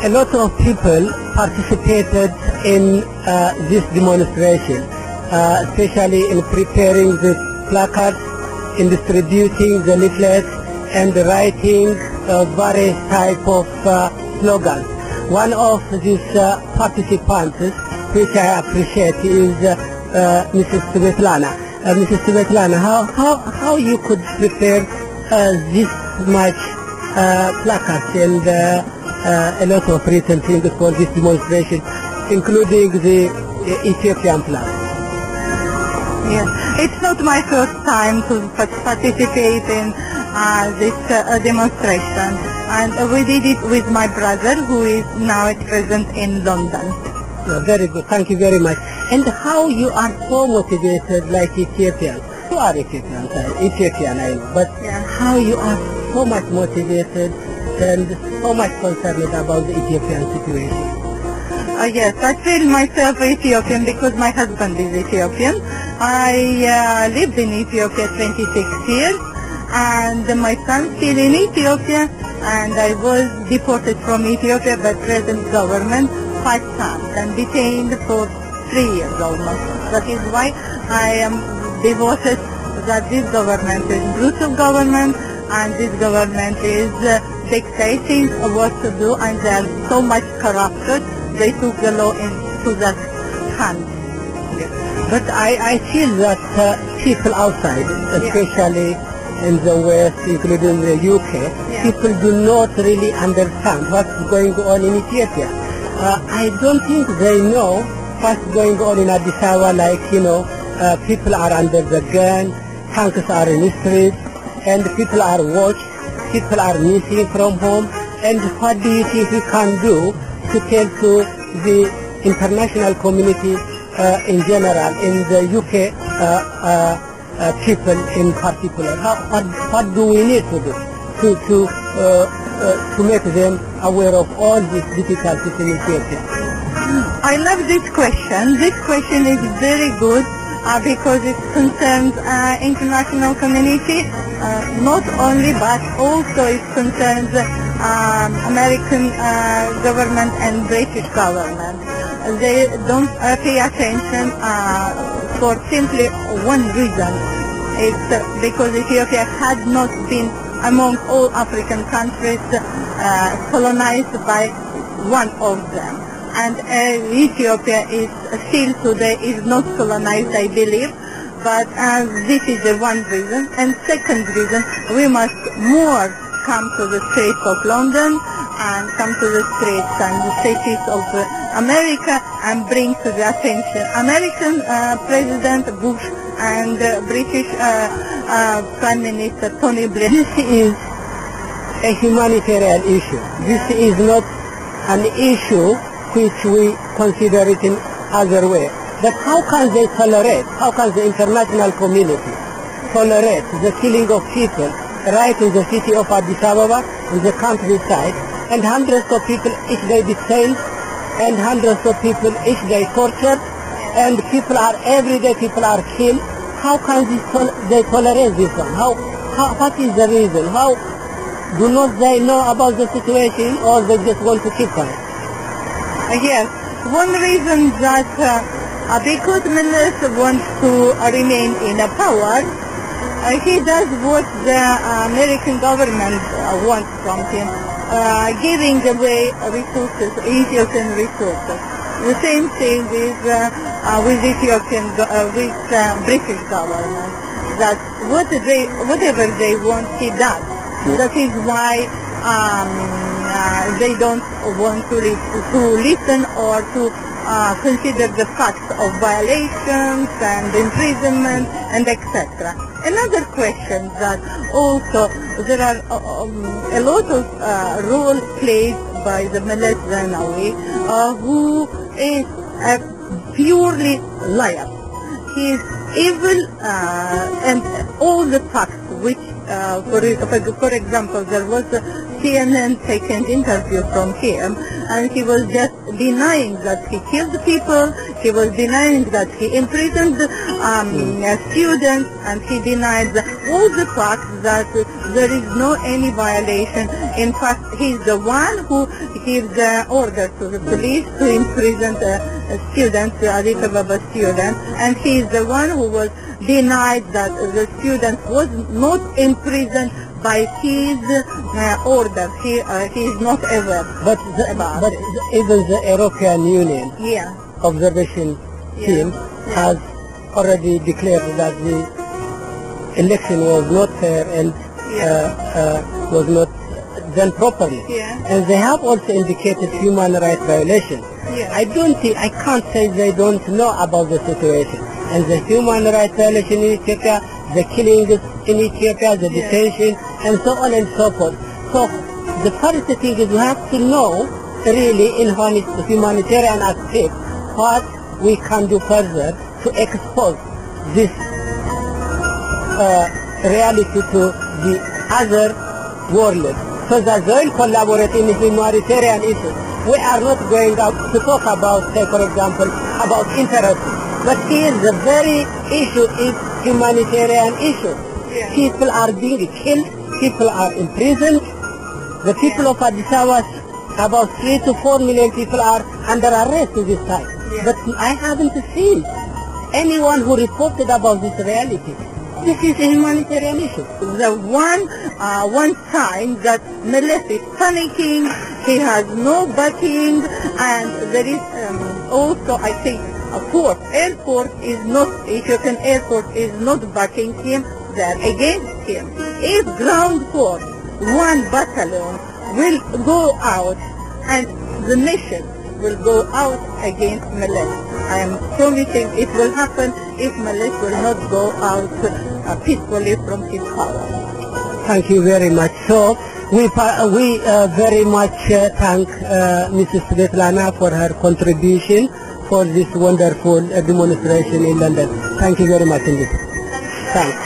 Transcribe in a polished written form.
A lot of people participated in this demonstration, especially in preparing the placards, in distributing the leaflets, and writing various type of slogans. One of these participants, which I appreciate, is Mrs. Svetlana. Mrs. Svetlana, how you could prepare this much placards and a lot of written things for this demonstration, including the Ethiopian flag? Yes, it's not my first time to participate in this demonstration, and we did it with my brother, who is now at present in London. Very good, thank you very much. And how you are so motivated like Ethiopians? You are Ethiopian, I know, but how you are so much motivated and so much concerned about the Ethiopian situation? Yes, I feel myself Ethiopian because my husband is Ethiopian. I lived in Ethiopia 26 years, and my son still in Ethiopia, and I was deported from Ethiopia by present government 5 times and detained for 3 years almost. That is why I am devoted that this government is brutal government, and this government is dictating what to do, and they are so much corrupted. They took the law into their hands. But I feel that people outside, especially in the West, including the UK, people do not really understand what's going on in Ethiopia. I don't think they know what's going on in Addis Ababa, like, people are under the gun, tanks are in the streets, and people are watched, people are missing from home. And what do you think we can do to tell to the international community in general, in the UK people in particular? What do we need to do to make them aware of all these difficulties in Ethiopia? I love this question. This question is very good because it concerns international community, not only, but also it concerns American government and British government. They don't pay attention for simply one reason. It's because Ethiopia had not been among all African countries colonized by one of them. And Ethiopia is still today is not colonized, I believe. But this is the one reason. And second reason, we must more come to the streets of London and come to the streets and the cities of America and bring to the attention American President Bush and British Prime Minister Tony Blair. This is a humanitarian issue. This is not an issue which we consider it in other way. But how can they tolerate, how can the international community tolerate the killing of people right in the city of Addis Ababa, in the countryside, and hundreds of people each day detained, and hundreds of people each day tortured, and every day people are killed? How can they tolerate this one? What is the reason? How do not they know about the situation, or they just want to keep quiet? Yes, one reason that because Meles wants to remain in power, he does what the American government wants from him, giving away resources, Ethiopian resources. The same thing with Ethiopian, with British government, that whatever they want, he does. That is why they don't want to listen or to consider the facts of violations and imprisonment and etc. Another question that also there are a lot of role played by the Meles Zenawi, who is a purely liar. He is evil, and all the facts which, for example, there was a CNN taken interview from him, and he was just denying that he killed people, he was denying that he imprisoned students, and he denied all the facts that there is no any violation. In fact, he's the one who gives the order to the police to imprison the student, the Addis Ababa student, and he is the one who was denied that the student was not imprisoned by his order. He is not aware about it. Even the European Union observation team has already declared that the election was not fair and was not done properly. And they have also indicated human rights violations. I can't say they don't know about the situation. And the human rights violation in Ethiopia, the killings in Ethiopia, the detention, and so on and so forth. So the first thing is we have to know really in humanitarian aspect what we can do further to expose this reality to the other world, so that they will collaborate in humanitarian issues. We are not going to talk about, say for example, about interests, but here the very issue is humanitarian issue. People are being killed, people are imprisoned. The people of Addis Ababa, about 3 to 4 million people are under arrest at this time. But I haven't seen anyone who reported about this reality. This is a humanitarian issue. The one sign that Meles is panicking, he has no backing, and there is also, I think, Ethiopian airport is not backing him, they are against him. If ground force, one battalion will go out, and the nation will go out against Meles. I am promising it will happen if Meles will not go out peacefully from his power. Thank you very much. So we very much thank Mrs. Svetlana for her contribution for this wonderful demonstration in London. Thank you very much indeed. Thanks.